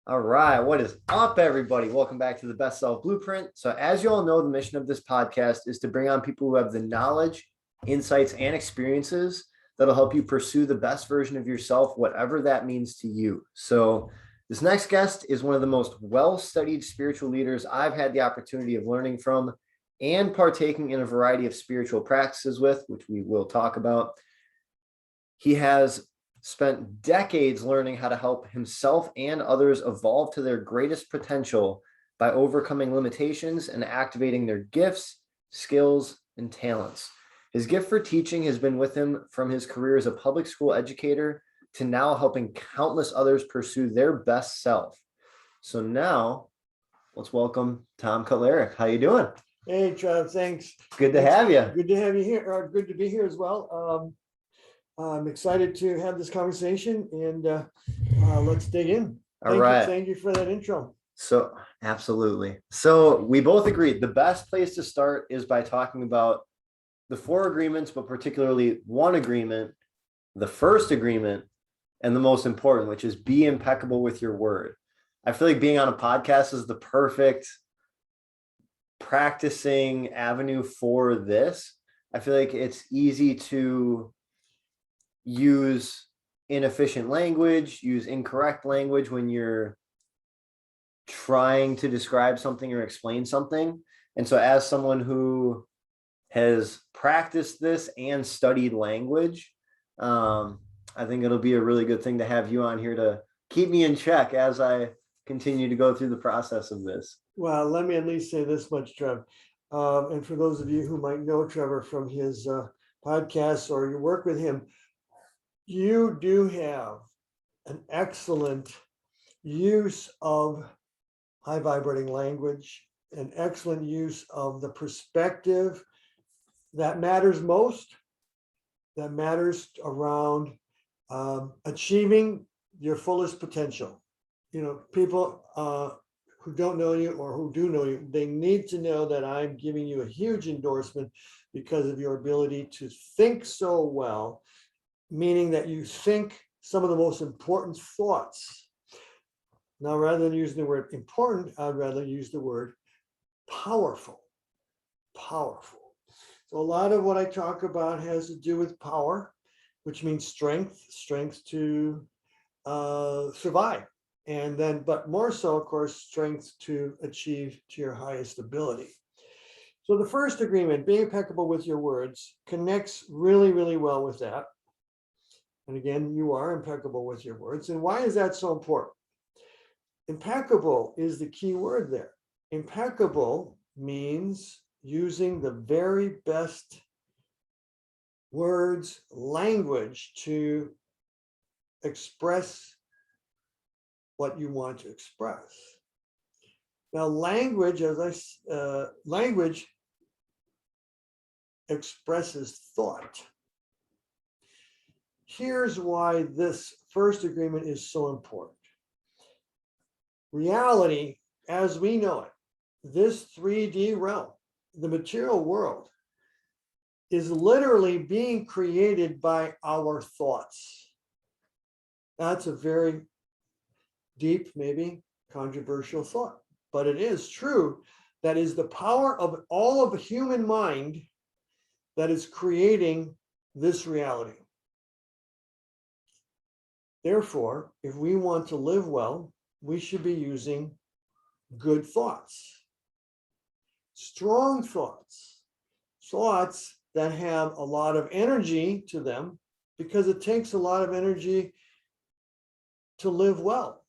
All right, what is up, everybody? Welcome back to the Best Self Blueprint. So, as you all know, the mission of this podcast is to bring on people who have the knowledge, insights, and experiences that'll help you pursue the best version of yourself, whatever that means to you. So, this next guest is one of the most well-studied spiritual leaders I've had the opportunity of learning from and partaking in a variety of spiritual practices with, which we will talk about. He has spent decades learning how to help himself and others evolve to their greatest potential by overcoming limitations and activating their gifts, skills, and talents. His gift for teaching has been with him from his career as a public school educator to now helping countless others pursue their best self. So now let's welcome Tom Kotlarek. How you doing? Hey, Trevor, thanks. Good to have you. Good to have you here, or good to be here as well. I'm excited to have this conversation, and let's dig in. All right. Thank you for that intro. So, absolutely. So, we both agreed the best place to start is by talking about the 4 agreements, but particularly one agreement, the first agreement, and the most important, which is be impeccable with your word. I feel like being on a podcast is the perfect practicing avenue for this. I feel like it's easy to use inefficient language, use incorrect language when you're trying to describe something or explain something. And so as someone who has practiced this and studied language, I think it'll be a really good thing to have you on here to keep me in check as I continue to go through the process of this. Well, let me at least say this much, Trev. And for those of you who might know Trevor from his podcasts or you work with him, you do have an excellent use of high vibrating language, an excellent use of the perspective that matters most, that matters around achieving your fullest potential. You know, people who don't know you or who do know you, they need to know that I'm giving you a huge endorsement because of your ability to think so well, meaning that you think some of the most important thoughts. Now, rather than using the word important, I'd rather use the word powerful. Powerful. So a lot of what I talk about has to do with power, which means strength to survive. And then, but more so, of course, strength to achieve to your highest ability. So the first agreement, being impeccable with your words, connects really, really well with that. And again, you are impeccable with your words. And why is that so important? Impeccable is the key word there. Impeccable means using the very best words, language to express what you want to express. Now, language, language expresses thought. Here's why this first agreement is so important. Reality, as we know it, this 3D realm, the material world, is literally being created by our thoughts. That's a very deep, maybe controversial thought, but it is true. That is the power of all of the human mind that is creating this reality. Therefore, if we want to live well, we should be using good thoughts, strong thoughts, thoughts that have a lot of energy to them, because it takes a lot of energy to live well.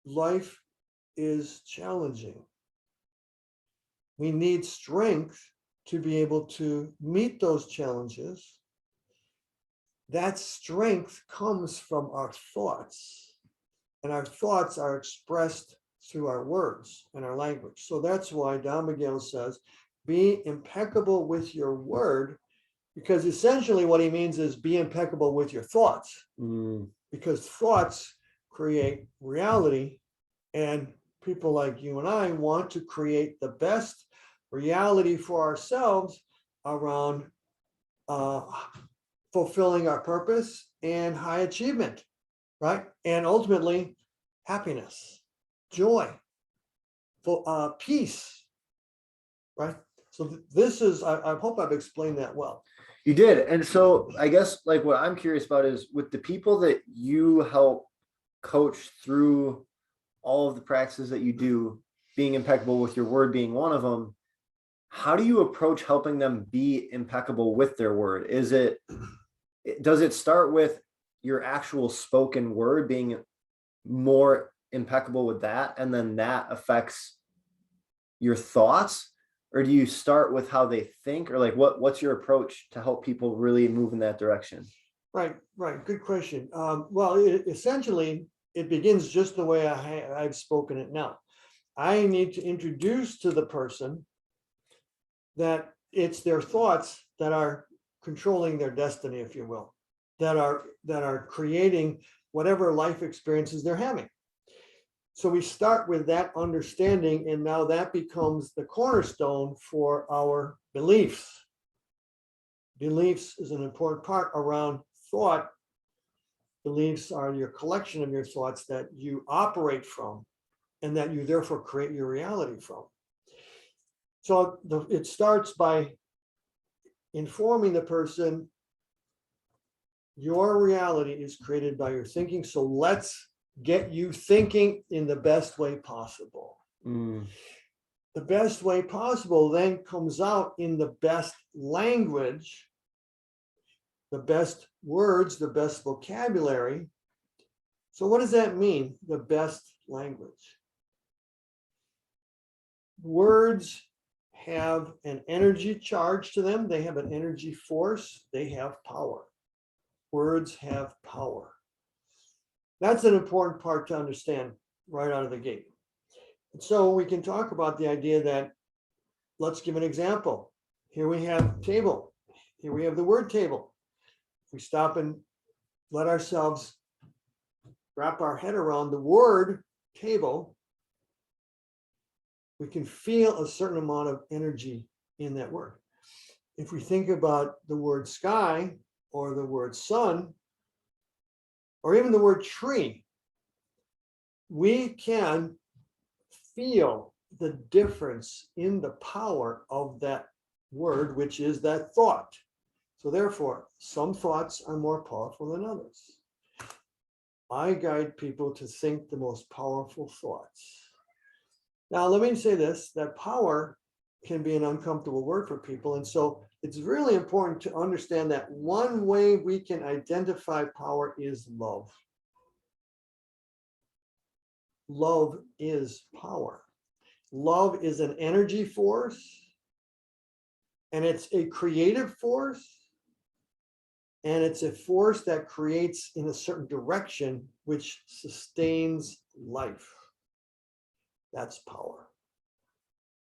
Life is challenging. We need strength to be able to meet those challenges. That strength comes from our thoughts, and our thoughts are expressed through our words and our language. So that's why Don Miguel says, be impeccable with your word, because essentially what he means is be impeccable with your thoughts, because thoughts create reality, and people like you and I want to create the best reality for ourselves around fulfilling our purpose and high achievement. right? And ultimately, happiness, joy, peace, right? So this is, I hope I've explained that well. You did. And so I guess like what I'm curious about is with the people that you help coach through all of the practices that you do, being impeccable with your word being one of them, how do you approach helping them be impeccable with their word? Does it start with your actual spoken word being more impeccable with that, and then that affects your thoughts? Or do you start with how they think, or like what's your approach to help people really move in that direction? Right. Good question. Well, essentially, it begins just the way I've spoken it now. I need to introduce to the person that it's their thoughts that are controlling their destiny, if you will, that are creating whatever life experiences they're having. So we start with that understanding, and now that becomes the cornerstone for our beliefs. Beliefs is an important part around thought. Beliefs are your collection of your thoughts that you operate from and that you therefore create your reality from. So it starts by informing the person your reality is created by your thinking. So let's get you thinking in the best way possible. Mm. The best way possible then comes out in the best language, the best words, the best vocabulary. So what does that mean? The best language. Words have an energy charge to them. They have an energy force. They have power. Words have power. That's an important part to understand right out of the gate. And so we can talk about the idea that, let's give an example. Here we have table. Here we have the word table. If we stop and let ourselves wrap our head around the word table, we can feel a certain amount of energy in that word. If we think about the word sky or the word sun, or even the word tree, we can feel the difference in the power of that word, which is that thought. So therefore, some thoughts are more powerful than others. I guide people to think the most powerful thoughts. Now, let me say this, that power can be an uncomfortable word for people. And so it's really important to understand that one way we can identify power is love. Love is power. Love is an energy force, and it's a creative force, and it's a force that creates in a certain direction, which sustains life. That's power.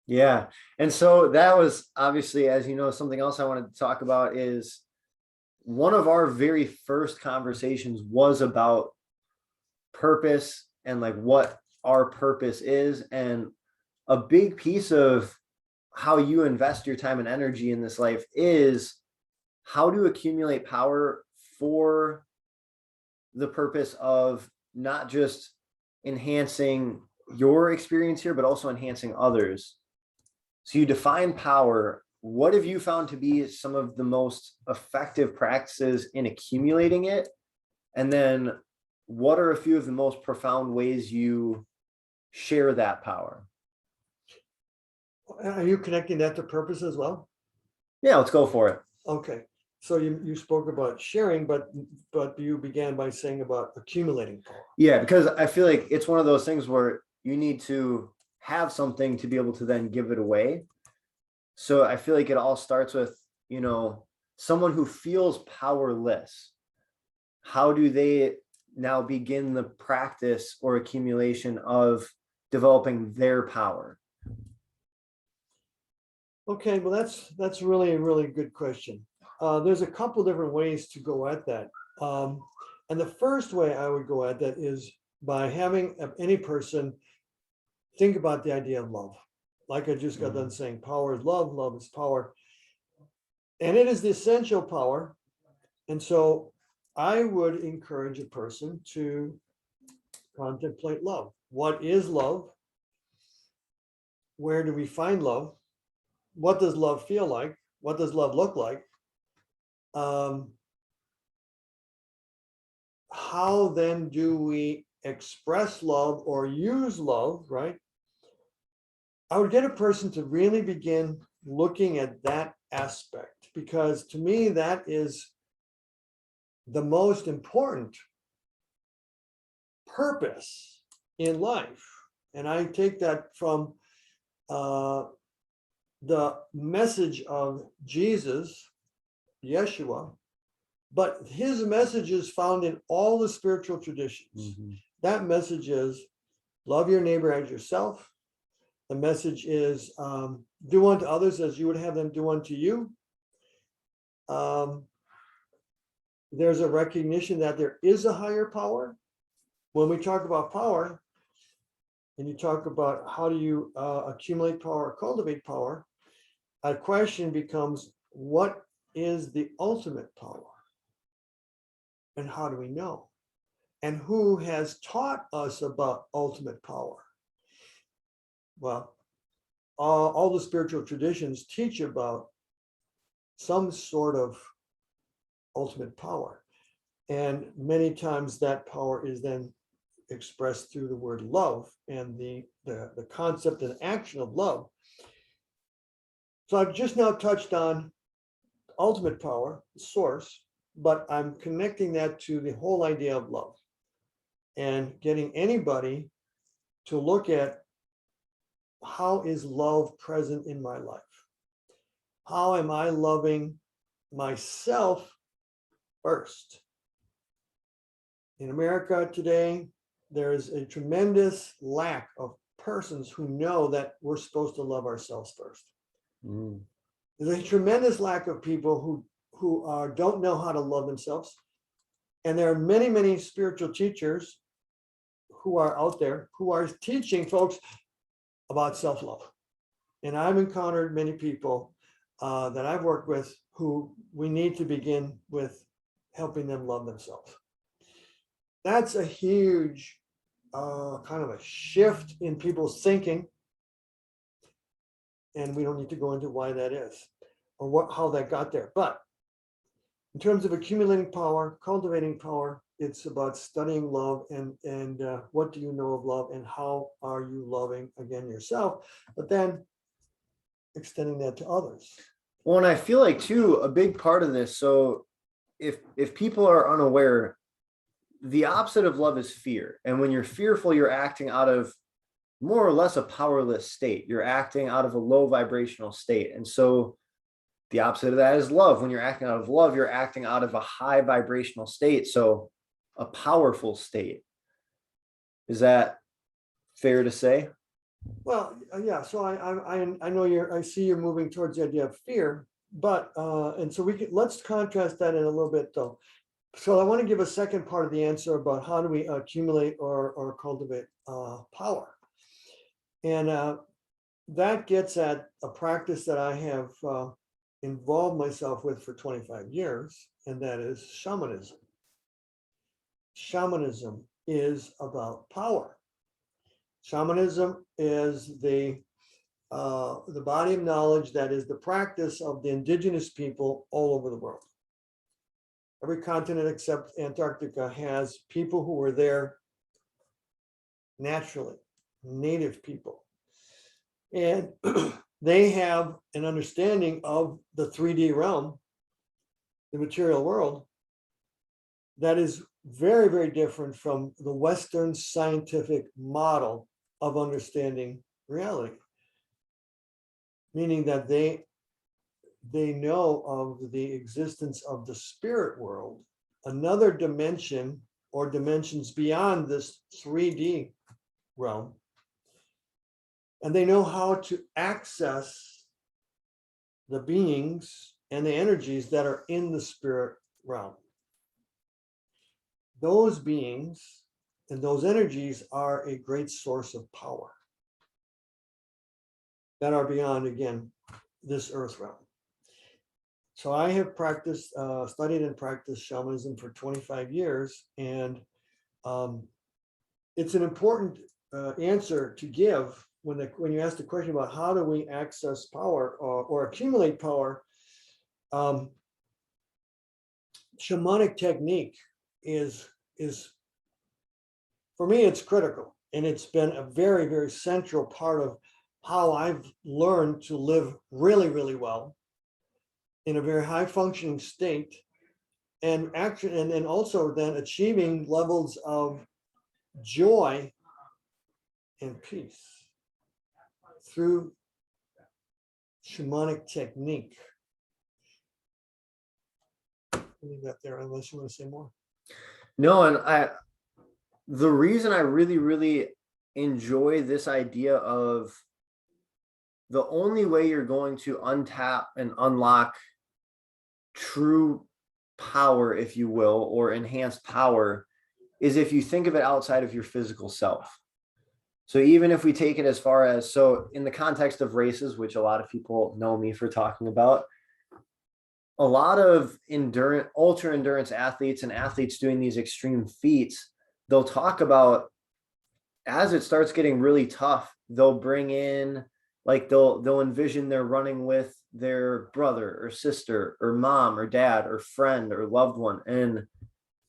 Yeah. And so that was obviously, as you know, something else I wanted to talk about is one of our very first conversations was about purpose and like what our purpose is. And a big piece of how you invest your time and energy in this life is how to accumulate power for the purpose of not just enhancing your experience here, but also enhancing others. So you define power. What have you found to be some of the most effective practices in accumulating it? And then what are a few of the most profound ways you share that power? Are you connecting that to purpose as well? Yeah, let's go for it. Okay. So you spoke about sharing, but you began by saying about accumulating power. Yeah, because I feel like it's one of those things where you need to have something to be able to then give it away. So I feel like it all starts with, someone who feels powerless. How do they now begin the practice or accumulation of developing their power? Okay, well, that's really a really good question. There's a couple different ways to go at that. And the first way I would go at that is by having any person think about the idea of love. Like I just got done saying, power is love, love is power. And it is the essential power. And so I would encourage a person to contemplate love. What is love? Where do we find love? What does love feel like? What does love look like? How then do we express love or use love, right? I would get a person to really begin looking at that aspect, because to me, that is the most important purpose in life. And I take that from the message of Jesus, Yeshua, but his message is found in all the spiritual traditions. That message is love your neighbor as yourself. The message is do unto others as you would have them do unto you. There's a recognition that there is a higher power. When we talk about power, and you talk about how do you accumulate power or cultivate power, a question becomes, what is the ultimate power? And how do we know? And who has taught us about ultimate power? Well, all the spiritual traditions teach about some sort of ultimate power. And many times that power is then expressed through the word love and the concept and action of love. So I've just now touched on ultimate power, the source, but I'm connecting that to the whole idea of love and getting anybody to look at, how is love present in my life? How am I loving myself first? In America today, there is a tremendous lack of persons who know that we're supposed to love ourselves first. There's a tremendous lack of people who don't know how to love themselves. And there are many, many spiritual teachers who are out there who are teaching folks about self-love. And I've encountered many people that I've worked with who we need to begin with helping them love themselves. That's a huge kind of a shift in people's thinking. And we don't need to go into why that is or how that got there. But in terms of accumulating power, cultivating power, it's about studying love and what do you know of love and how are you loving, again, yourself, but then extending that to others. Well, and I feel like too, a big part of this, so if people are unaware, the opposite of love is fear. And when you're fearful, you're acting out of more or less a powerless state. You're acting out of a low vibrational state. And so the opposite of that is love. When you're acting out of love, you're acting out of a high vibrational state. So a powerful state. Is that fair to say? Well, yeah. So I know I see you're moving towards the idea of fear, but and so let's contrast that in a little bit though. So I want to give a second part of the answer about how do we accumulate or cultivate power. And that gets at a practice that I have involved myself with for 25 years, and that is shamanism. Shamanism is about power. Shamanism is the body of knowledge that is the practice of the indigenous people all over the world. Every continent except Antarctica has people who were there naturally, native people. And they have an understanding of the 3D realm, the material world, that is very, very different from the Western scientific model of understanding reality. Meaning that they know of the existence of the spirit world, another dimension or dimensions beyond this 3D realm. And they know how to access the beings and the energies that are in the spirit realm. Those beings and those energies are a great source of power that are beyond, again, this earth realm. So I have studied and practiced shamanism for 25 years, and it's an important answer to give when you ask the question about how do we access power or accumulate power. Shamanic technique is for me, it's critical, and it's been a very, very central part of how I've learned to live really, really well in a very high functioning state, and action, and also then achieving levels of joy and peace through shamanic technique. I'll leave that there unless you want to say more. No, and the reason I really, really enjoy this idea of the only way you're going to untap and unlock true power, if you will, or enhanced power, is if you think of it outside of your physical self. So even if we take it as far as, so in the context of races, which a lot of people know me for talking about, a lot of endurance, ultra endurance athletes and athletes doing these extreme feats, they'll talk about, as it starts getting really tough, they'll bring in, like they'll envision they're running with their brother or sister or mom or dad or friend or loved one. And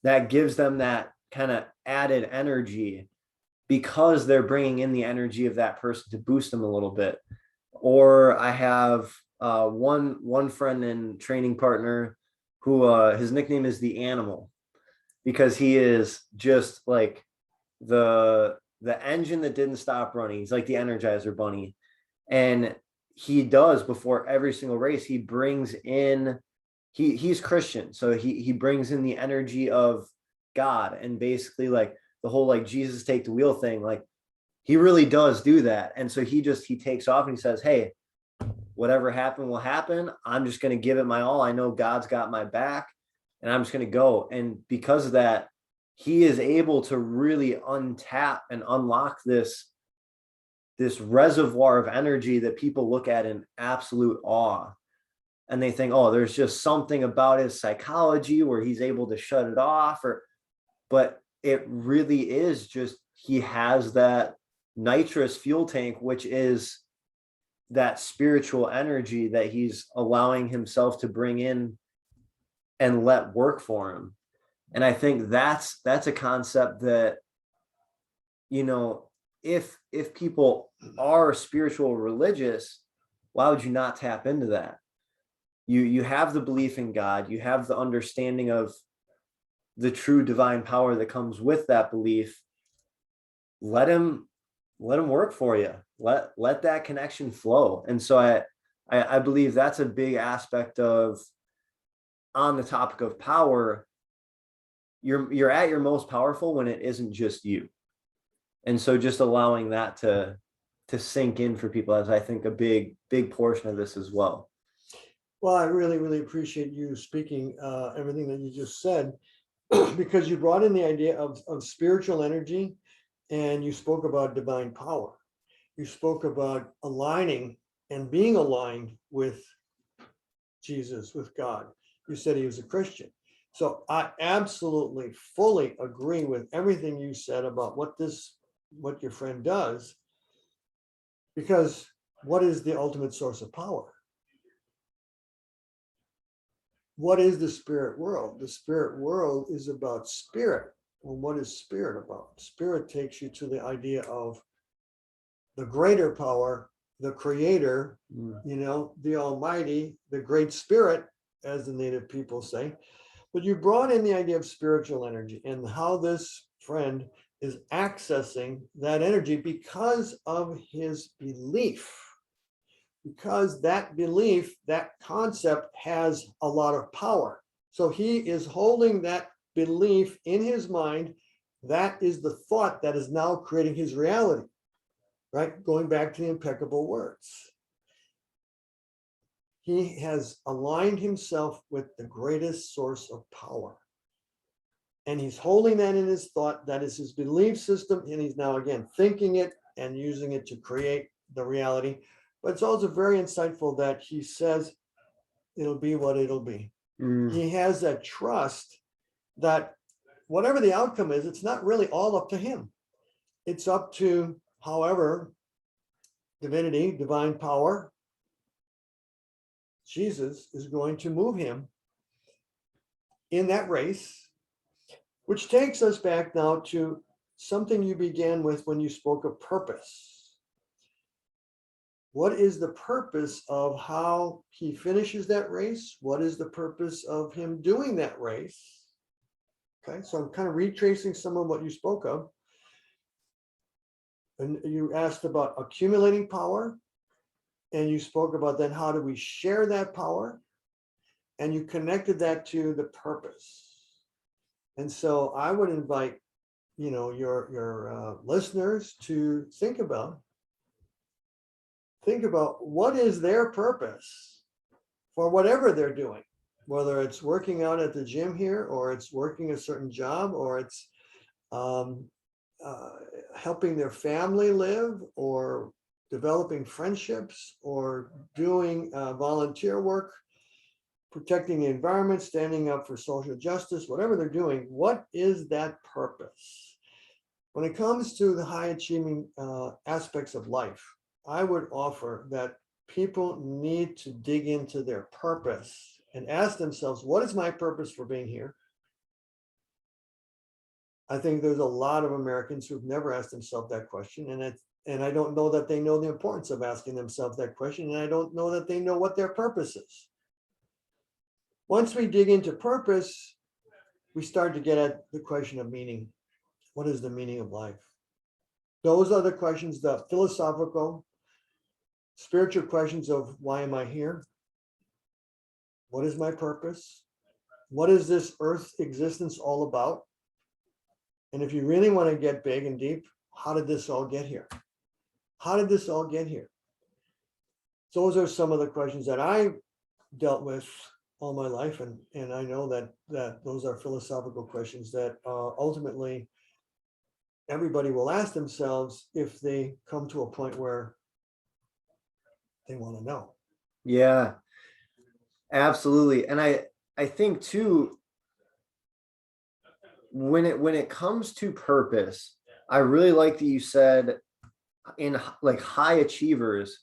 that gives them that kind of added energy because they're bringing in the energy of that person to boost them a little bit. Or I have one friend and training partner who his nickname is the Animal, because he is just like the engine that didn't stop running. He's like the Energizer Bunny. And he does, before every single race, he brings in, he's Christian, so he brings in the energy of God, and basically like the whole like Jesus take the wheel thing, like he really does do that. And so he takes off and he says, hey, whatever happened will happen. I'm just going to give it my all. I know God's got my back, and I'm just going to go. And because of that, he is able to really untap and unlock this reservoir of energy that people look at in absolute awe. And they think, oh, there's just something about his psychology where he's able to shut it off, but it really is just, he has that nitrous fuel tank, which is that spiritual energy that he's allowing himself to bring in and let work for him. And I think that's a concept that, you know, if people are spiritual or religious, why would you not tap into that? You have the belief in God, you have the understanding of the true divine power that comes with that belief. Let him work for you. Let that connection flow. And so I believe that's a big aspect of, on the topic of power, you're at your most powerful when it isn't just you. And so just allowing that to sink in for people is, I think, a big portion of this as well. Well, I really, really appreciate you speaking everything that you just said, because you brought in the idea of spiritual energy, and you spoke about divine power. You spoke about aligning and being aligned with Jesus, with God. You said he was a Christian. So I absolutely, fully agree with everything you said about what your friend does, because what is the ultimate source of power? What is the spirit world? The spirit world is about spirit. Well, what is spirit about? Spirit takes you to the idea of the greater power, the creator, the almighty, the great spirit, as the native people say. But you brought in the idea of spiritual energy and how this friend is accessing that energy because of his belief. Because that belief, that concept has a lot of power. So he is holding that belief in his mind. That is the thought that is now creating his reality, right? Going back to the impeccable words. He has aligned himself with the greatest source of power. And he's holding that in his thought. That is his belief system. And he's now, again, thinking it and using it to create the reality. But it's also very insightful that he says it'll be what it'll be. Mm, He has that trust that whatever the outcome is, it's not really all up to him. It's up to, however, divinity, divine power, Jesus is going to move him in that race, which takes us back now to something you began with when you spoke of purpose. What is the purpose of how he finishes that race? What is the purpose of him doing that race? Okay, so I'm kind of retracing some of what you spoke of. And you asked about accumulating power, and you spoke about then how do we share that power, and you connected that to the purpose. And so I would invite, your listeners to think about what is their purpose for whatever they're doing, whether it's working out at the gym here, or it's working a certain job, or it's helping their family live, or developing friendships, or doing volunteer work, protecting the environment, standing up for social justice, whatever they're doing. What is that purpose? When it comes to the high achieving aspects of life, I would offer that people need to dig into their purpose and ask themselves, what is my purpose for being here? I think there's a lot of Americans who've never asked themselves that question. And I don't know that they know the importance of asking themselves that question. And I don't know that they know what their purpose is. Once we dig into purpose, we start to get at the question of meaning. What is the meaning of life? Those are the questions, the philosophical, spiritual questions of why am I here? What is my purpose? What is this earth existence all about? And if you really want to get big and deep, how did this all get here? How did this all get here? Those are some of the questions that I dealt with all my life. And I know that those are philosophical questions that ultimately everybody will ask themselves if they come to a point where they want to know. yeah, absolutely. And I think too, when it comes to purpose, I really like that you said in like high achievers,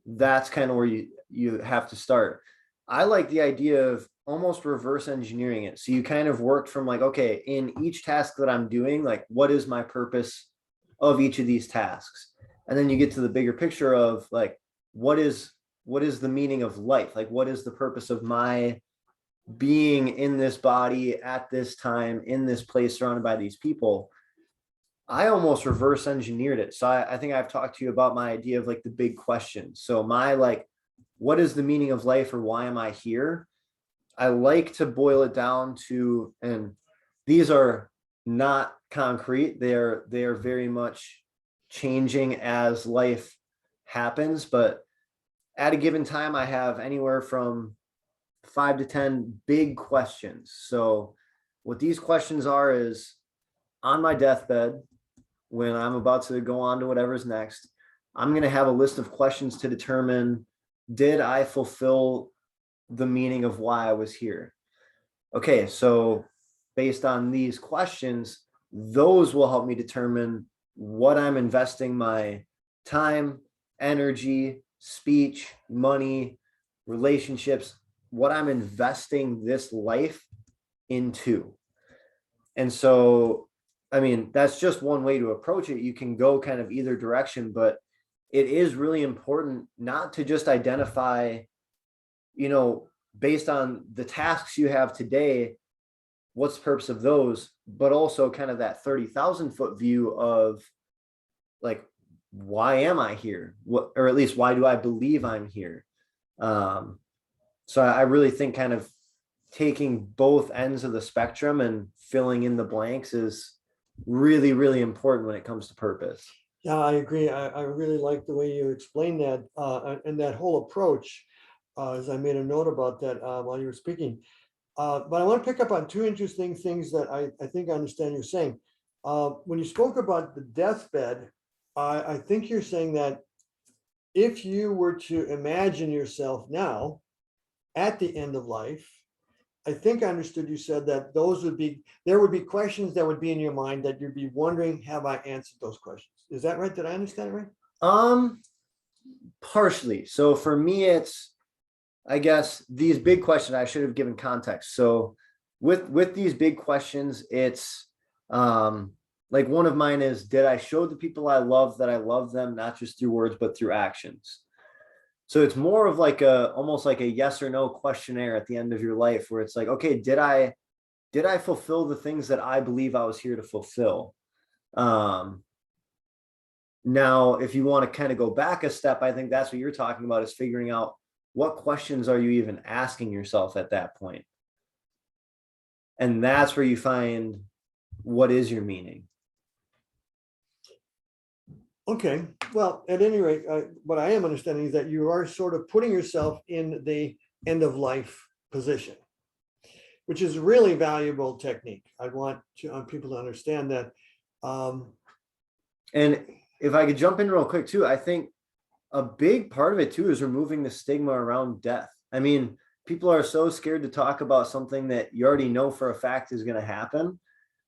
that's kind of where you have to start. I like the idea of almost reverse engineering it. So you kind of worked from like, okay, in each task that I'm doing, like what is my purpose of each of these tasks? And then you get to the bigger picture of like, what is the meaning of life? Like, what is the purpose of my being in this body at this time, in this place, surrounded by these people? I almost reverse engineered it. So I think I've talked to you about my idea of like the big questions. So my like, what is the meaning of life, or why am I here? I like to boil it down to, and these are not concrete. They are very much changing as life happens. But at a given time, I have anywhere from 5 to 10 big questions. So what these questions are is, on my deathbed, when I'm about to go on to whatever's next, I'm going to have a list of questions to determine, did I fulfill the meaning of why I was here? Okay, so based on these questions, those will help me determine what I'm investing my time, energy, speech, money, relationships, what I'm investing this life into. And so, I mean, that's just one way to approach it. You can go kind of either direction, but it is really important not to just identify, based on the tasks you have today, what's the purpose of those, but also kind of that 30,000-foot view of like, why am I here? What, or at least why do I believe I'm here? So I really think kind of taking both ends of the spectrum and filling in the blanks is really, really important when it comes to purpose. Yeah, I agree. I really like the way you explained that and that whole approach, as I made a note about that while you were speaking. But I want to pick up on two interesting things that I think I understand you're saying. When you spoke about the deathbed, I think you're saying that if you were to imagine yourself now at the end of life, I think I understood you said that there would be questions that would be in your mind that you'd be wondering, have I answered those questions? Is that right? Did I understand it right? Partially. So for me, it's, I guess, these big questions. I should have given context. So with these big questions, it's like one of mine is, did I show the people I love that I love them, not just through words, but through actions? So it's more of like almost like a yes or no questionnaire at the end of your life, where it's like, okay, did I fulfill the things that I believe I was here to fulfill? Now, if you want to kind of go back a step, I think that's what you're talking about, is figuring out what questions are you even asking yourself at that point? And that's where you find what is your meaning. Okay, well, at any rate, what I am understanding is that you are sort of putting yourself in the end of life position, which is a really valuable technique. I want people to understand that. And if I could jump in real quick too, I think a big part of it too is removing the stigma around death. I mean, people are so scared to talk about something that you already know for a fact is going to happen.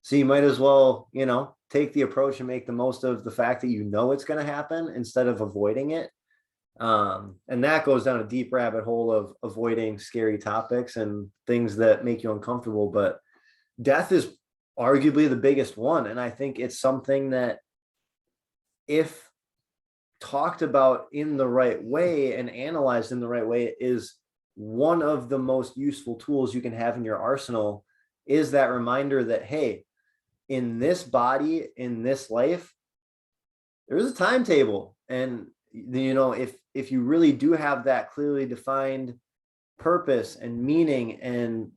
So you might as well, take the approach and make the most of the fact that it's going to happen instead of avoiding it. And that goes down a deep rabbit hole of avoiding scary topics and things that make you uncomfortable. But death is arguably the biggest one. And I think it's something that, if talked about in the right way and analyzed in the right way, is one of the most useful tools you can have in your arsenal, is that reminder that, hey, in this body, in this life, there's a timetable. And, if you really do have that clearly defined purpose and meaning and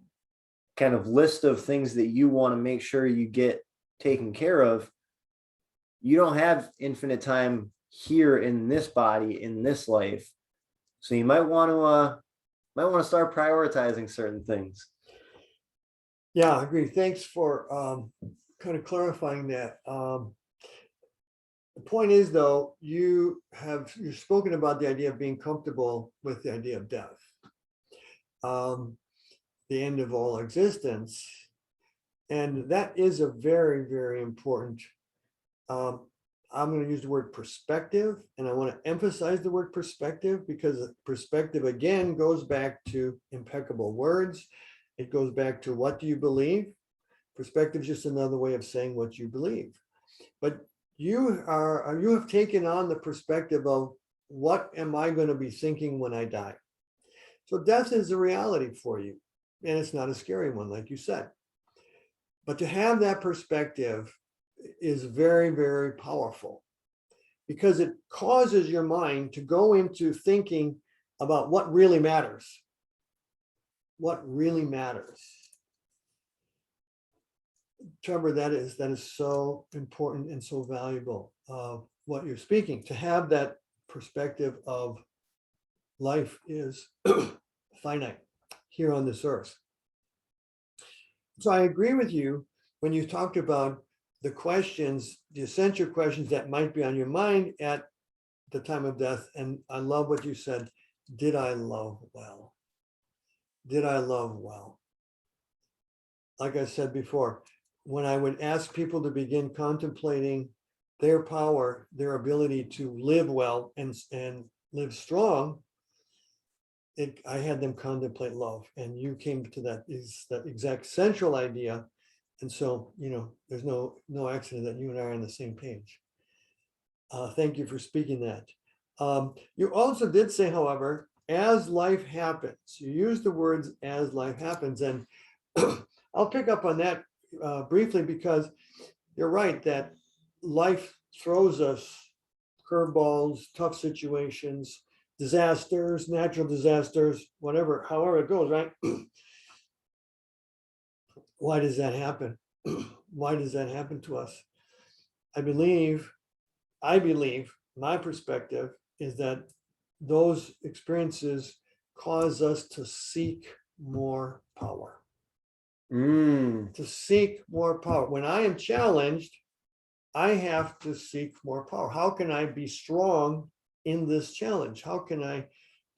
kind of list of things that you want to make sure you get taken care of, you don't have infinite time here in this body, in this life. So you might want to start prioritizing certain things. Yeah, I agree. Thanks for kind of clarifying that. The point is, though, you've spoken about the idea of being comfortable with the idea of death, the end of all existence. And that is a very, very important, I'm going to use the word perspective, and I want to emphasize the word perspective, because perspective, again, goes back to impeccable words. It goes back to, what do you believe? Perspective is just another way of saying what you believe. But you have taken on the perspective of, what am I going to be thinking when I die? So death is a reality for you, and it's not a scary one, like you said. But to have that perspective is very, very powerful, because it causes your mind to go into thinking about what really matters. What really matters. Trevor, that is so important and so valuable, what you're speaking, to have that perspective of life is finite here on this earth. So I agree with you when you talked about the questions, the essential questions that might be on your mind at the time of death. And I love what you said. Did I love well? Did I love well? Like I said before, when I would ask people to begin contemplating their power, their ability to live well and live strong, I had them contemplate love. And you came to that exact central idea. And so, there's no accident that you and I are on the same page. Thank you for speaking that. You also did say, however, as life happens, you used the words as life happens. And I'll pick up on that briefly, because you're right that life throws us curveballs, tough situations, disasters, natural disasters, however it goes, right? Why does that happen? Why does that happen to us? I believe my perspective is that those experiences cause us to seek more power. To seek more power. When I am challenged, I have to seek more power. How can I be strong in this challenge? How can I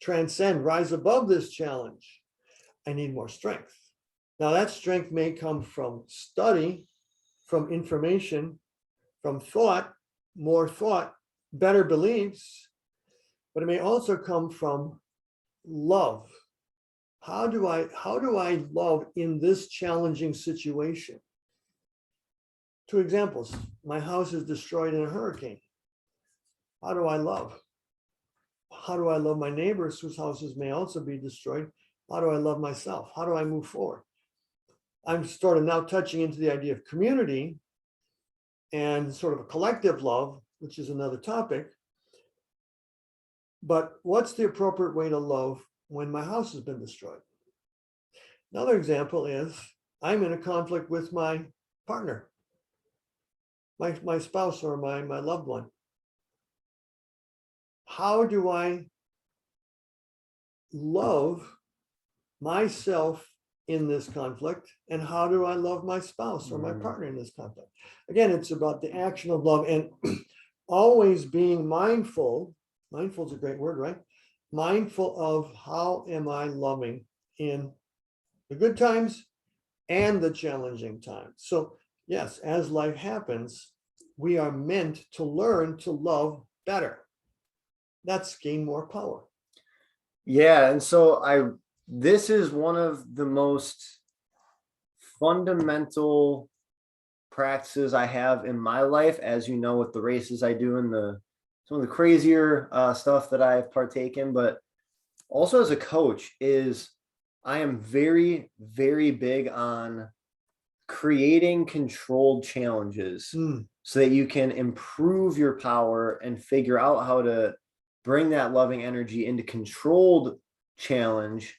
transcend, rise above this challenge, I need more strength. Now, that strength may come from study, from information, from thought, more thought, better beliefs, but it may also come from love. How do I love in this challenging situation? Two examples. My house is destroyed in a hurricane. How do I love? How do I love my neighbors whose houses may also be destroyed? How do I love myself? How do I move forward? I'm sort of now touching into the idea of community and sort of a collective love, which is another topic. But what's the appropriate way to love when my house has been destroyed? Another example is I'm in a conflict with my partner, my spouse, or my loved one. How do I love myself in this conflict? And how do I love my spouse or my partner in this conflict? Again, it's about the action of love and always being mindful. Mindful is a great word, right? Mindful of how am I loving in the good times and the challenging times. So yes, as life happens, we are meant to learn to love better. That's gain more power. Yeah, and so this is one of the most fundamental practices I have in my life, as you know, with the races I do and some of the crazier stuff that I've partaken, but also as a coach is I am very, very big on creating controlled challenges so that you can improve your power and figure out how to bring that loving energy into controlled challenge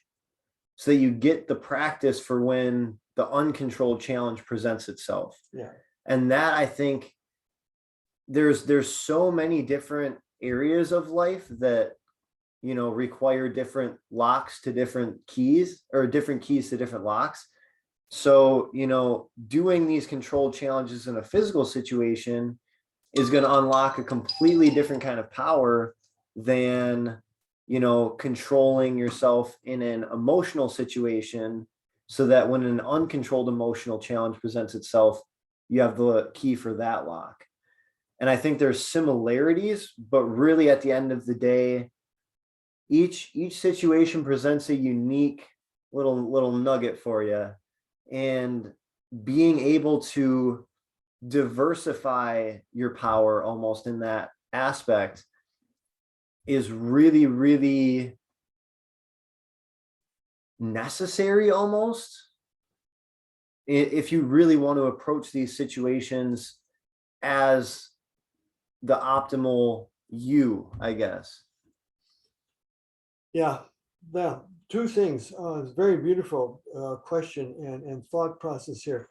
so that you get the practice for when the uncontrolled challenge presents itself. Yeah. And that, I think, there's so many different areas of life that, you know, require different locks to different keys, or different keys to different locks. So, you know, doing these controlled challenges in a physical situation is going to unlock a completely different kind of power than, you know, controlling yourself in an emotional situation, so that when an uncontrolled emotional challenge presents itself, you have the key for that lock. And I think there's similarities, but really at the end of the day, each situation presents a unique little nugget for you. And being able to diversify your power almost in that aspect is really, really necessary almost, if you really want to approach these situations as the optimal you, I guess. Yeah. Two things. It's very beautiful question and thought process here.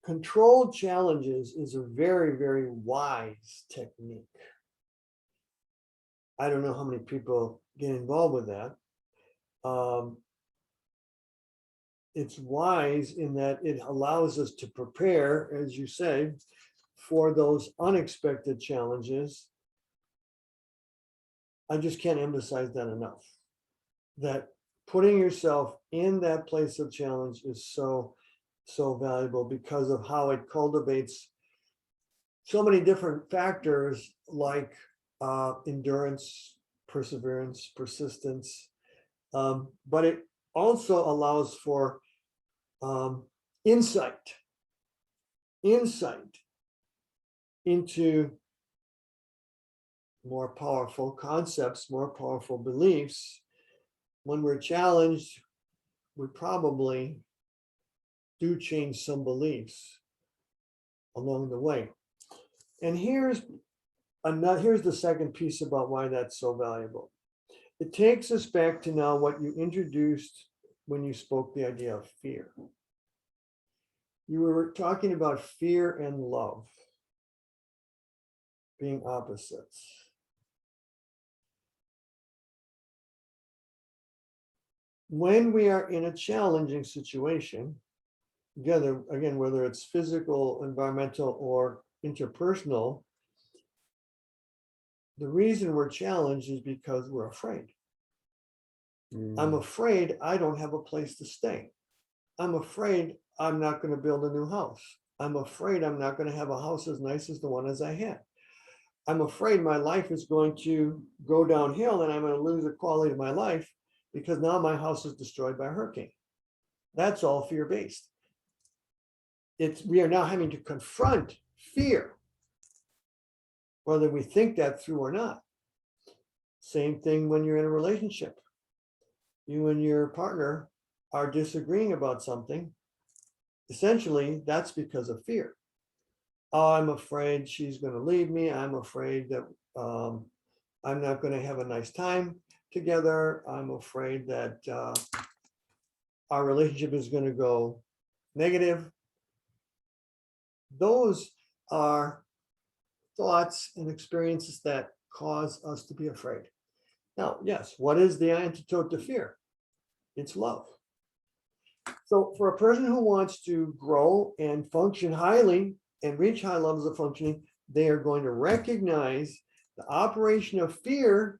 Controlled challenges is a very, very wise technique. I don't know how many people get involved with that. It's wise in that it allows us to prepare, as you say, for those unexpected challenges. I just can't emphasize that enough. That putting yourself in that place of challenge is so valuable because of how it cultivates so many different factors like endurance, perseverance, persistence. But it also allows for insight into more powerful concepts, more powerful beliefs. When we're challenged, we probably do change some beliefs along the way. And here's the second piece about why that's so valuable. It takes us back to now what you introduced when you spoke the idea of fear. You were talking about fear and love being opposites. When we are in a challenging situation, again, whether it's physical, environmental, or interpersonal, the reason we're challenged is because we're afraid. I'm afraid I don't have a place to stay. I'm afraid I'm not going to build a new house. I'm afraid I'm not going to have a house as nice as the one as I had. I'm afraid my life is going to go downhill and I'm going to lose the quality of my life because now my house is destroyed by a hurricane. That's all fear-based. We are now having to confront fear, whether we think that through or not. Same thing when you're in a relationship. You and your partner are disagreeing about something. Essentially, that's because of fear. Oh, I'm afraid she's going to leave me. I'm afraid that I'm not going to have a nice time together. I'm afraid that our relationship is going to go negative. Those are thoughts and experiences that cause us to be afraid. Now, yes, what is the antidote to fear? It's love. So for a person who wants to grow and function highly and reach high levels of functioning, they are going to recognize the operation of fear,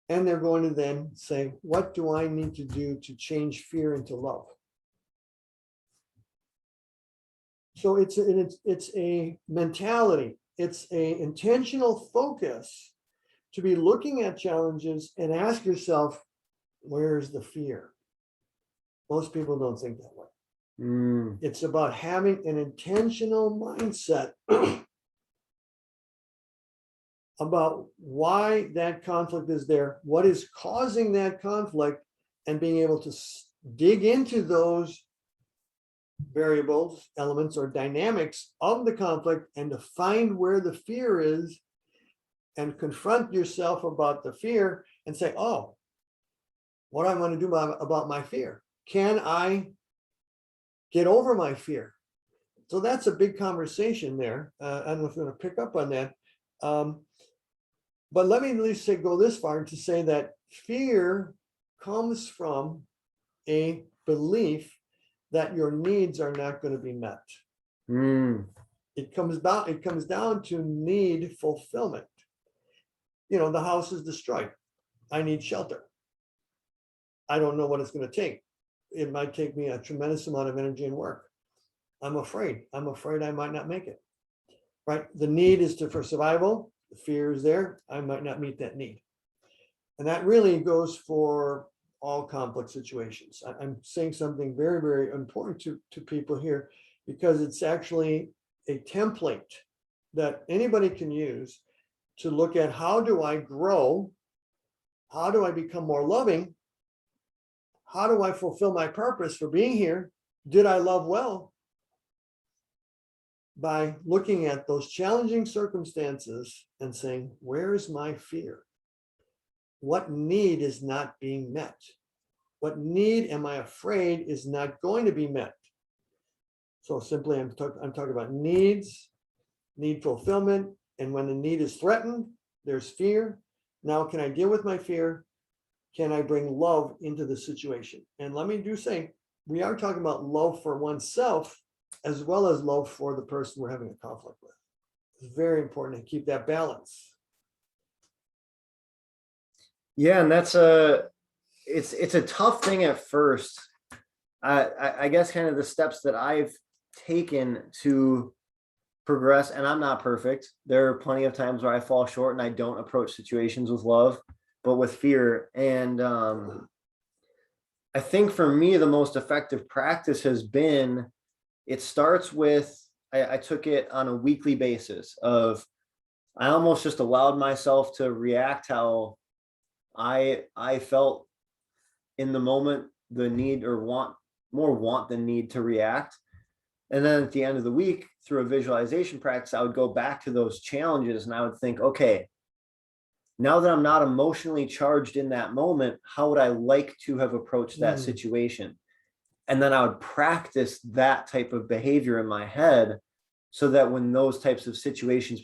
and they're going to then say, what do I need to do to change fear into love? So it's a mentality, it's an intentional focus to be looking at challenges and ask yourself, where's the fear? Most people don't think that way. It's about having an intentional mindset about why that conflict is there, what is causing that conflict, and being able to dig into those variables, elements, or dynamics of the conflict and to find where the fear is and confront yourself about the fear and say, oh, what am I going to do about my fear? Can I get over my fear? So that's a big conversation there. I don't know if I'm going to pick up on that. But let me at least go this far to say that fear comes from a belief that your needs are not going to be met. It comes down to need fulfillment. You know, the house is destroyed. I need shelter. I don't know what it's going to take. It might take me a tremendous amount of energy and work. I'm afraid I might not make it. Right? The need is for survival. The fear is there. I might not meet that need. And that really goes for all complex situations. I'm saying something very, very important to people here, because it's actually a template that anybody can use to look at, how do I grow? How do I become more loving? How do I fulfill my purpose for being here? Did I love well? By looking at those challenging circumstances and saying, where is my fear? What need is not being met? What need am I afraid is not going to be met? So simply, I'm talking about needs, need fulfillment. And when the need is threatened, there's fear. Now, can I deal with my fear? Can I bring love into the situation? And let me say, we are talking about love for oneself as well as love for the person we're having a conflict with. It's very important to keep that balance. Yeah, and it's a tough thing at first. I guess kind of the steps that I've taken to progress, and I'm not perfect. There are plenty of times where I fall short and I don't approach situations with love, but with fear. And I think for me, the most effective practice has been, it starts with, I took it on a weekly basis of, I almost just allowed myself to react how I felt in the moment, the need or more want than need to react. And then at the end of the week, through a visualization practice, I would go back to those challenges and I would think, okay, now that I'm not emotionally charged in that moment, how would I like to have approached that situation? And then I would practice that type of behavior in my head so that when those types of situations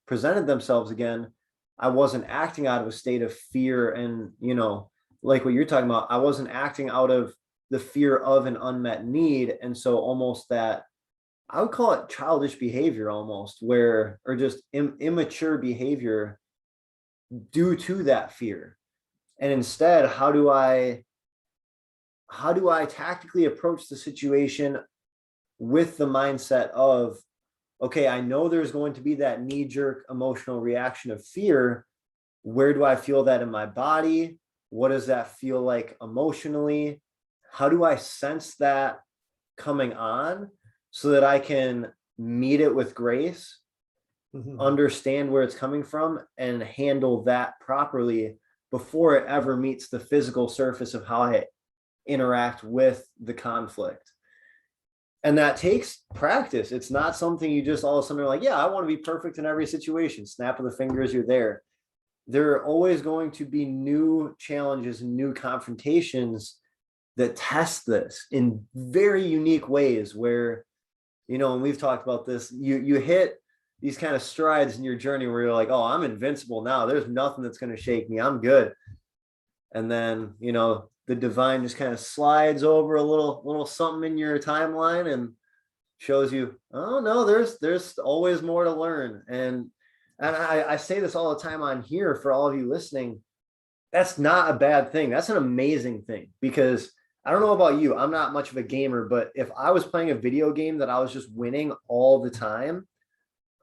presented themselves again, I wasn't acting out of a state of fear. And, you know, like what you're talking about, I wasn't acting out of the fear of an unmet need. And so almost that, I would call it childish behavior almost, where, or just immature behavior due to that fear. And instead, how do I tactically approach the situation with the mindset of, okay, I know there's going to be that knee-jerk emotional reaction of fear. Where do I feel that in my body? What does that feel like emotionally? How do I sense that coming on so that I can meet it with grace, understand where it's coming from, and handle that properly before it ever meets the physical surface of how I interact with the conflict? And that takes practice. It's not something you just all of a sudden are like, yeah, I want to be perfect in every situation. Snap of the fingers, you're there. There are always going to be new challenges and new confrontations that test this in very unique ways where, and we've talked about this, you hit these kind of strides in your journey where you're like, oh, I'm invincible now. There's nothing that's going to shake me. I'm good. And then, the divine just kind of slides over a little something in your timeline and shows you, oh no, there's always more to learn. And I say this all the time on here for all of you listening. That's not a bad thing. That's an amazing thing, because I don't know about you. I'm not much of a gamer, but if I was playing a video game that I was just winning all the time,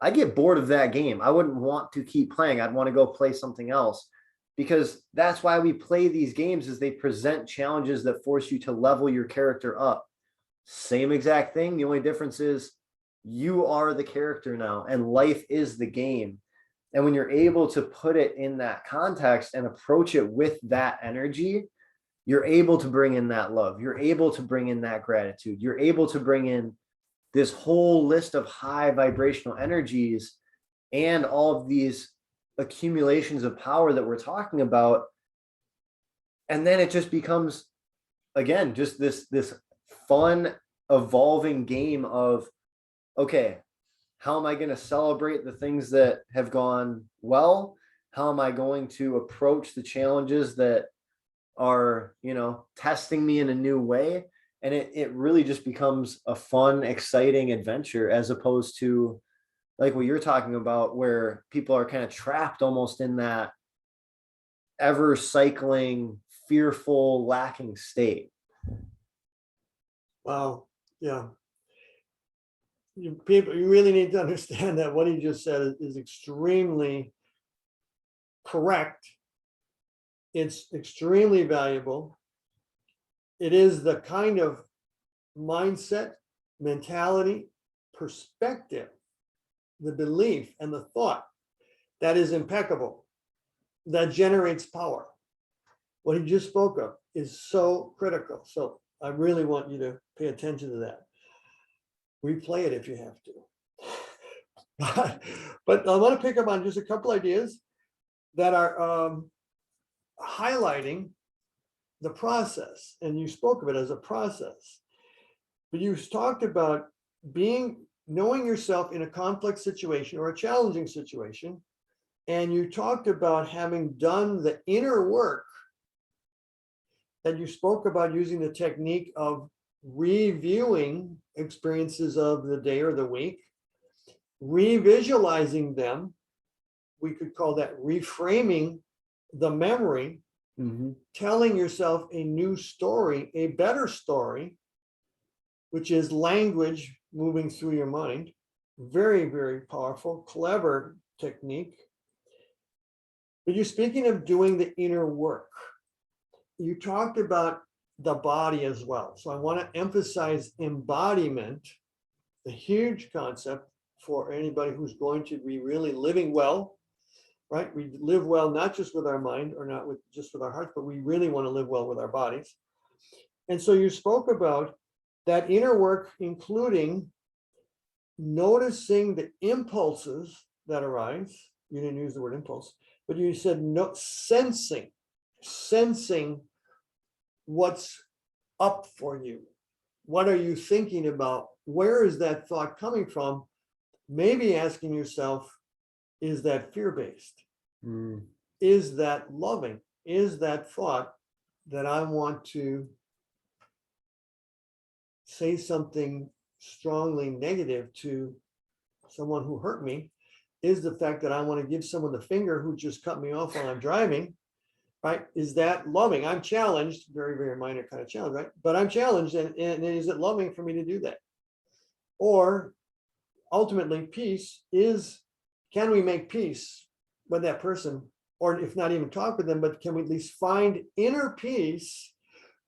I get bored of that game. I wouldn't want to keep playing. I'd want to go play something else, because that's why we play these games, is they present challenges that force you to level your character up. Same exact thing. The only difference is you are the character now and life is the game. And when you're able to put it in that context and approach it with that energy, you're able to bring in that love. You're able to bring in that gratitude. You're able to bring in this whole list of high vibrational energies and all of these accumulations of power that we're talking about. And then it just becomes, again, just this fun, evolving game of, okay, how am I going to celebrate the things that have gone well? How am I going to approach the challenges that are, testing me in a new way? And it really just becomes a fun, exciting adventure, as opposed to like what you're talking about, where people are kind of trapped almost in that ever cycling, fearful, lacking state. Wow. Yeah. You really need to understand that what he just said is extremely correct. It's extremely valuable. It is the kind of mindset, mentality, perspective, the belief, and the thought that is impeccable, that generates power. What he just spoke of is so critical. So I really want you to pay attention to that. Replay it if you have to. But I want to pick up on just a couple ideas that are highlighting the process. And you spoke of it as a process. But you talked about knowing yourself in a complex situation or a challenging situation. And you talked about having done the inner work. And you spoke about using the technique of reviewing experiences of the day or the week, revisualizing them. We could call that reframing the memory, telling yourself a new story, a better story, which is language moving through your mind. Very, very powerful, clever technique. But you're speaking of doing the inner work. You talked about the body as well. So I want to emphasize embodiment, a huge concept for anybody who's going to be really living well, right? We live well, not just with our mind or not just with our hearts, but we really want to live well with our bodies. And so you spoke about that inner work, including noticing the impulses that arise. You didn't use the word impulse, but you said no, sensing what's up for you. What are you thinking about? Where is that thought coming from? Maybe asking yourself, is that fear-based? Is that loving? Is that thought that I want to say something strongly negative to someone who hurt me? Is the fact that I want to give someone the finger who just cut me off while I'm driving? right? Is that loving? I'm challenged, very, very minor kind of challenge, right? But I'm challenged, and is it loving for me to do that? Or ultimately, peace is, can we make peace with that person? Or if not even talk with them, but can we at least find inner peace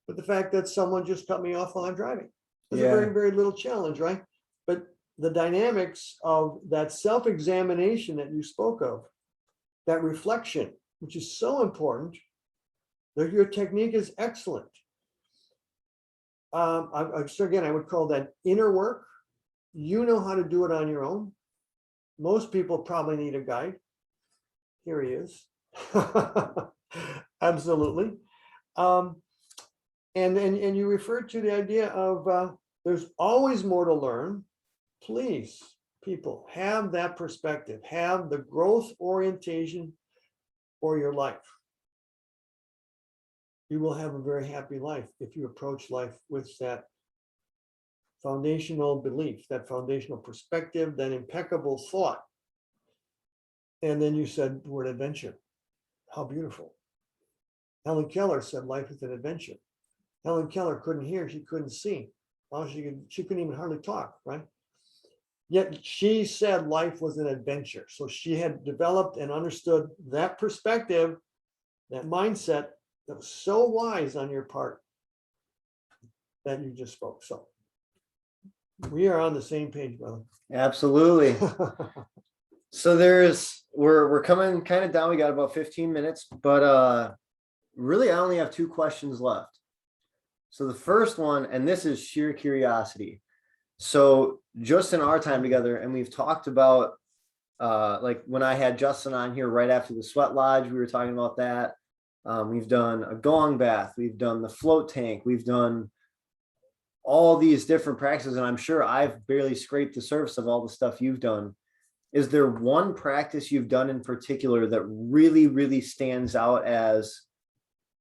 with the fact that someone just cut me off while I'm driving? It's a very, very little challenge, right? But the dynamics of that self-examination that you spoke of, that reflection, which is so important, that your technique is excellent. So again, I would call that inner work. You know how to do it on your own. Most people probably need a guide. Here he is. Absolutely. And you referred to the idea of there's always more to learn. Please, people, have that perspective, have the growth orientation for your life. You will have a very happy life if you approach life with that foundational belief, that foundational perspective, that impeccable thought. And then you said the word adventure. How beautiful. Helen Keller said life is an adventure. Helen Keller couldn't hear, she couldn't see. Well, she couldn't even hardly talk, right? Yet she said life was an adventure. So she had developed and understood that perspective, that mindset that was so wise on your part that you just spoke. So we are on the same page, brother. Absolutely. So we're coming kind of down. We got about 15 minutes, but really I only have 2 questions left. So the first one, and this is sheer curiosity. So just in our time together, and we've talked about like when I had Justin on here right after the sweat lodge, we were talking about that. We've done a gong bath, we've done the float tank, we've done all these different practices, and I'm sure I've barely scraped the surface of all the stuff you've done. Is there one practice you've done in particular that really, really stands out as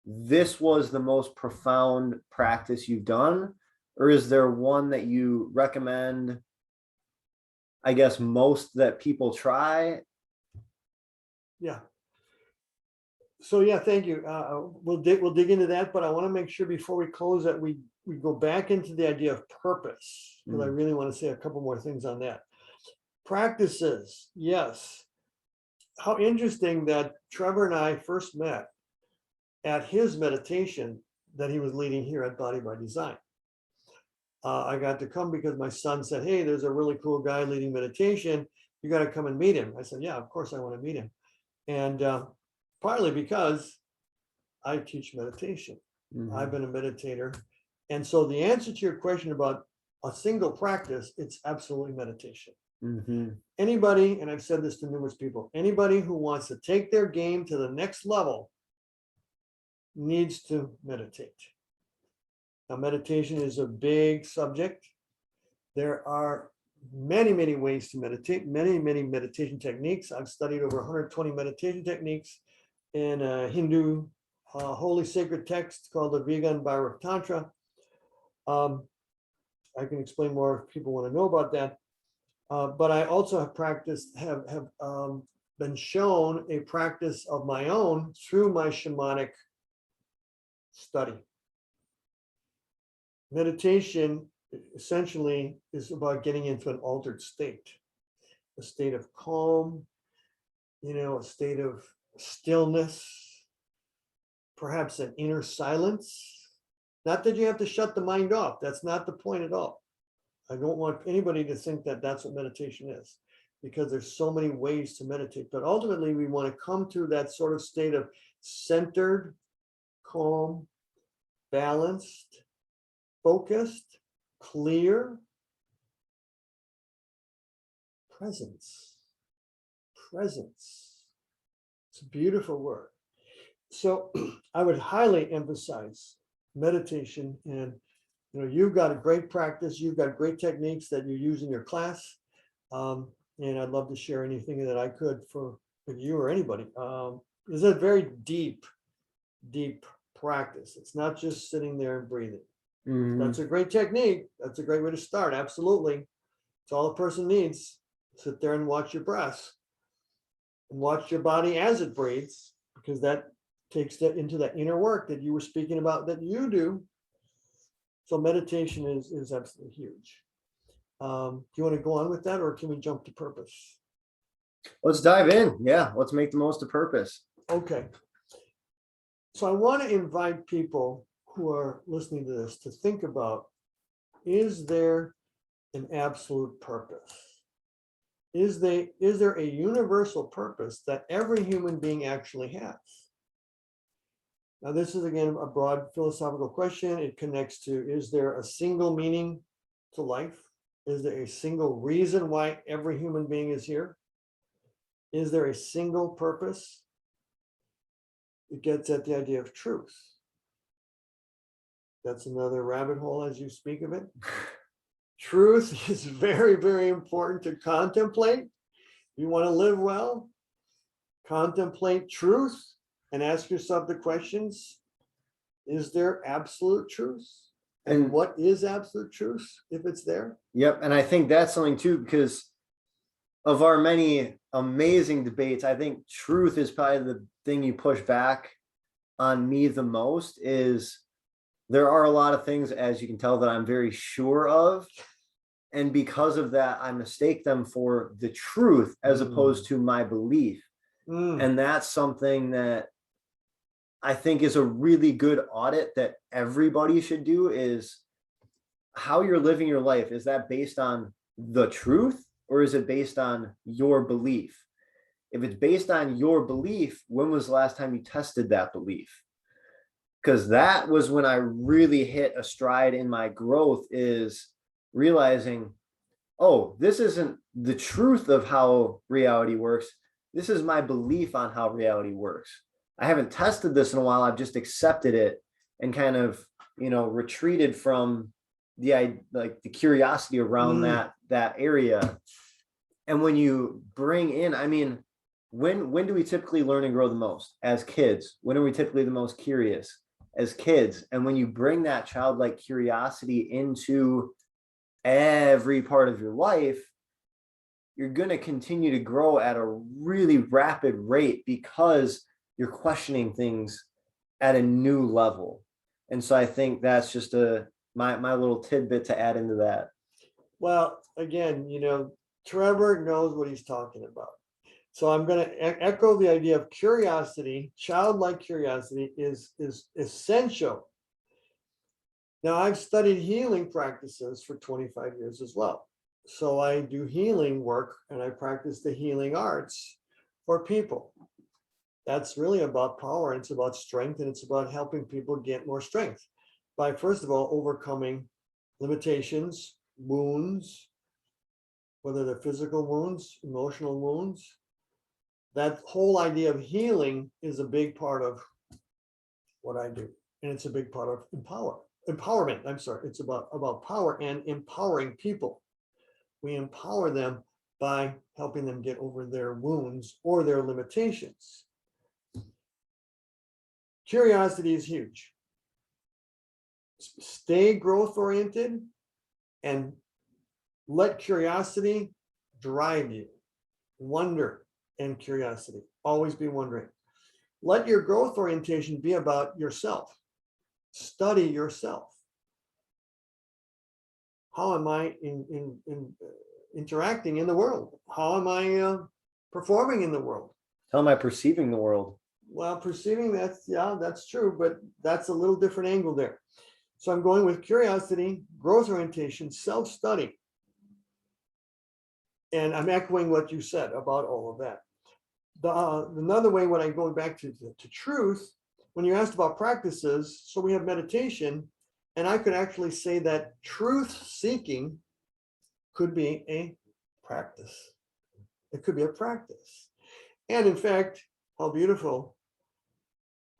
this was the most profound practice you've done? Or is there one that you recommend, I guess, most that people try? Yeah. So yeah, thank you. We'll dig into that, but I want to make sure before we close that we go back into the idea of purpose, because I really want to say a couple more things on that. Practices, yes. How interesting that Trevor and I first met at his meditation that he was leading here at Body by Design. I got to come because my son said, hey, there's a really cool guy leading meditation. You got to come and meet him. I said, yeah, of course I want to meet him. And partly because I teach meditation. I've been a meditator. And so the answer to your question about a single practice, it's absolutely meditation. Anybody, and I've said this to numerous people, anybody who wants to take their game to the next level needs to meditate. Now, meditation is a big subject. There are many, many ways to meditate, many, many meditation techniques. I've studied over 120 meditation techniques in a Hindu holy sacred text called the Vegan Bhairav Tantra. I can explain more if people want to know about that. But I also have practiced, have been shown a practice of my own through my shamanic study. Meditation essentially is about getting into an altered state, a state of calm, a state of stillness, perhaps an inner silence. Not that you have to shut the mind off. That's not the point at all. I don't want anybody to think that that's what meditation is, because there's so many ways to meditate. But ultimately, we want to come to that sort of state of centered, calm, balanced, focused, clear presence. Presence. It's a beautiful word. So I would highly emphasize meditation, and you've got a great practice, you've got great techniques that you use in your class, and I'd love to share anything that I could for you or anybody. It's a very deep practice. It's not just sitting there and breathing. That's a great technique. That's a great way to start. Absolutely. It's all a person needs. Sit there and watch your breath and watch your body as it breathes, because that takes that into that inner work that you were speaking about that you do. So meditation is absolutely huge. Do you want to go on with that, or can we jump to purpose? Let's dive in. Yeah, let's make the most of purpose. Okay. So I want to invite people who are listening to this to think about, is there an absolute purpose? Is there a universal purpose that every human being actually has? Now, this is again a broad philosophical question. It connects to, is there a single meaning to life? Is there a single reason why every human being is here? Is there a single purpose? It gets at the idea of truth. That's another rabbit hole as you speak of it. Truth is very, very important to contemplate. You want to live well, contemplate truth and ask yourself the questions. Is there absolute truth? And what is absolute truth if it's there? Yep. And I think that's something too, because of our many amazing debates, I think truth is probably the thing you push back on me the most. Is there are a lot of things, as you can tell, that I'm very sure of. And because of that, I mistake them for the truth as opposed to my belief. And that's something that I think is a really good audit that everybody should do, is how you're living your life. Is that based on the truth, or is it based on your belief? If it's based on your belief, when was the last time you tested that belief? Because that was when I really hit a stride in my growth, is realizing, oh, this isn't the truth of how reality works. This is my belief on how reality works. I haven't tested this in a while. I've just accepted it and kind of, retreated from the curiosity around that area. And when you bring in, I mean, when do we typically learn and grow the most? As kids. When are we typically the most curious? As kids. And when you bring that childlike curiosity into every part of your life, you're going to continue to grow at a really rapid rate, because you're questioning things at a new level. And so I think that's just my little tidbit to add into that. Well, again, Trevor knows what he's talking about. So I'm going to echo the idea of curiosity. Childlike curiosity is essential. Now, I've studied healing practices for 25 years as well. So I do healing work and I practice the healing arts for people. That's really about power. And it's about strength, and it's about helping people get more strength by, first of all, overcoming limitations, wounds, whether they're physical wounds, emotional wounds. That whole idea of healing is a big part of what I do. And it's a big part of empowerment. I'm sorry. It's about power and empowering people. We empower them by helping them get over their wounds or their limitations. Curiosity is huge. Stay growth oriented and let curiosity drive you. Wonder and curiosity. Always be wondering. Let your growth orientation be about yourself. Study yourself. How am I interacting in the world? How am I performing in the world? How am I perceiving the world? Well, perceiving, that's true, but that's a little different angle there. So I'm going with curiosity, growth orientation, self-study. And I'm echoing what you said about all of that. Another way, when I'm going back to truth, when you asked about practices, so we have meditation, and I could actually say that truth seeking could be a practice. It could be a practice. And in fact, how beautiful.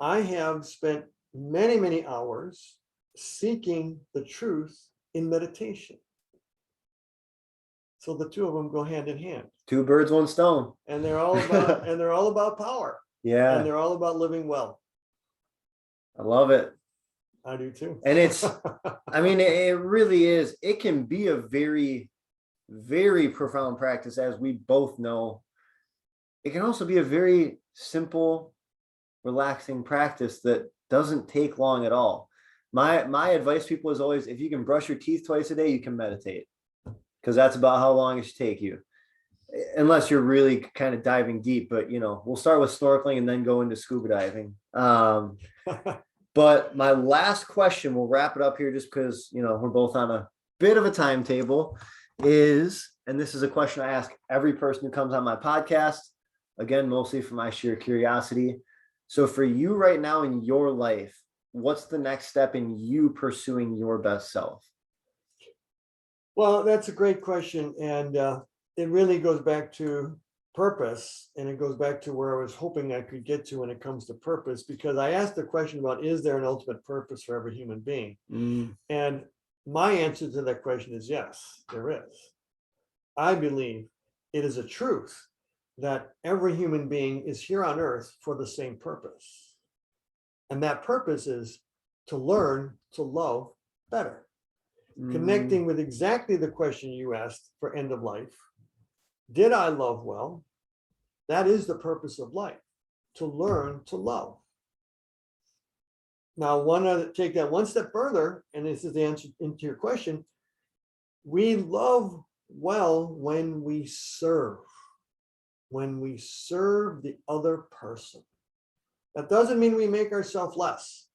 I have spent many, many hours seeking the truth in meditation. So the two of them go hand in hand. Two birds, one stone. And they're all about power. Yeah. And they're all about living well. I love it. I do too. And it's, I mean, it really is. It can be a very, very profound practice, as we both know. It can also be a very simple, relaxing practice that doesn't take long at all. My advice to people is always, if you can brush your teeth twice a day, you can meditate, because that's about how long it should take you, unless you're really kind of diving deep. But we'll start with snorkeling and then go into scuba diving. But my last question, we'll wrap it up here just because we're both on a bit of a timetable, is, and this is a question I ask every person who comes on my podcast, again, mostly for my sheer curiosity. So for you right now in your life, what's the next step in you pursuing your best self? Well, that's a great question. And it really goes back to purpose. And it goes back to where I was hoping I could get to when it comes to purpose, because I asked the question about, is there an ultimate purpose for every human being? And my answer to that question is yes, there is. I believe it is a truth that every human being is here on earth for the same purpose. And that purpose is to learn to love better. Connecting with exactly the question you asked for end of life. Did I love well? That is the purpose of life, to learn to love. Now, take that one step further, and this is the answer into your question. We love well when we serve the other person. That doesn't mean we make ourselves less.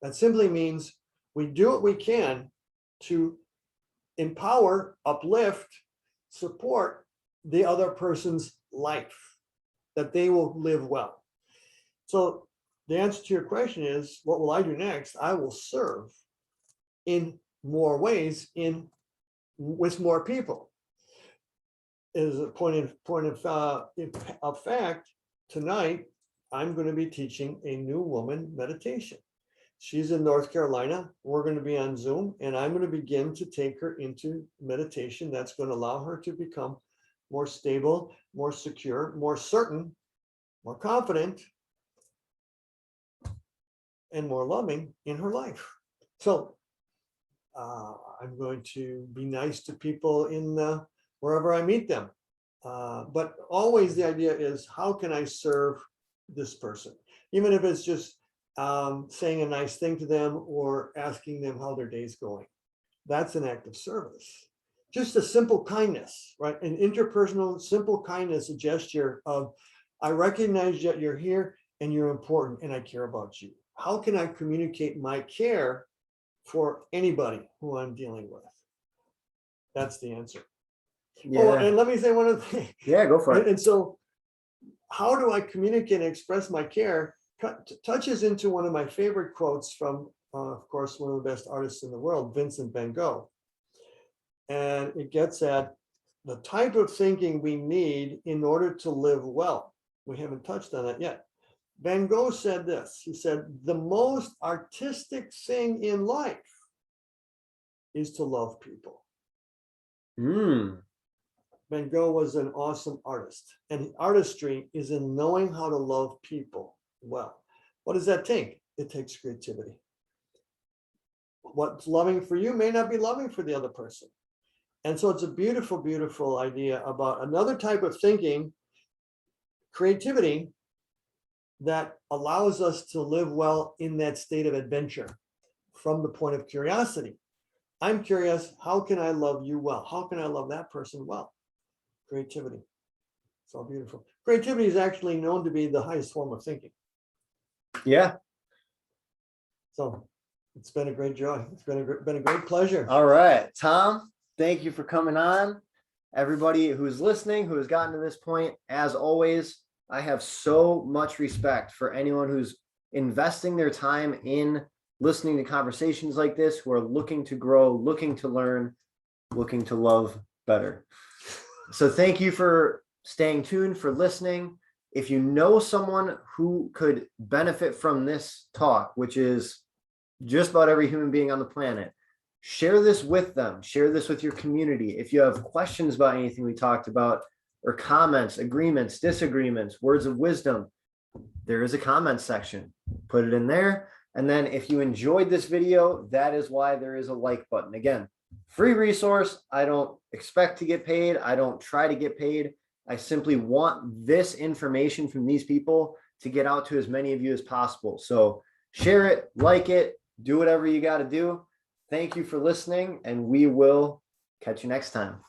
That simply means we do what we can to empower, uplift, support the other person's life, that they will live well. So the answer to your question is, what will I do next? I will serve in more ways, with more people. As a point of fact, tonight I'm going to be teaching a new woman meditation. She's in North Carolina. We're going to be on Zoom, and I'm going to begin to take her into meditation that's going to allow her to become more stable, more secure, more certain, more confident, and more loving in her life. So I'm going to be nice to people in wherever I meet them. But always the idea is, how can I serve this person? Even if it's just saying a nice thing to them or asking them how their day's going. That's an act of service. Just a simple kindness, right? An interpersonal, simple kindness, a gesture of, I recognize that you're here and you're important and I care about you. How can I communicate my care for anybody who I'm dealing with? That's the answer. Yeah. Oh, and let me say one other thing. Yeah, go for it. And so how do I communicate and express my care? Touches into one of my favorite quotes from, of course, one of the best artists in the world, Vincent van Gogh. And it gets at the type of thinking we need in order to live well. We haven't touched on that yet. Van Gogh said this. He said, the most artistic thing in life is to love people. Van Gogh was an awesome artist, and artistry is in knowing how to love people well. What does that take? It takes creativity. What's loving for you may not be loving for the other person. And so it's a beautiful, beautiful idea about another type of thinking, creativity, that allows us to live well in that state of adventure from the point of curiosity. I'm curious, how can I love you well? How can I love that person well? Creativity. It's all beautiful. Creativity is actually known to be the highest form of thinking. Yeah. So it's been a great joy. It's been a great pleasure. All right, Tom, thank you for coming on. Everybody who's listening, who has gotten to this point, as always, I have so much respect for anyone who's investing their time in listening to conversations like this, who are looking to grow, looking to learn, looking to love better. So thank you for staying tuned, for listening. If you know someone who could benefit from this talk, which is just about every human being on the planet, share this with them. Share this with your community. If you have questions about anything we talked about, or comments, agreements, disagreements, words of wisdom, there is a comment section. Put it in there. And then if you enjoyed this video, that is why there is a like button. Again, free resource. I don't expect to get paid. I don't try to get paid. I simply want this information from these people to get out to as many of you as possible. So share it, like it, do whatever you got to do. Thank you for listening, and we will catch you next time.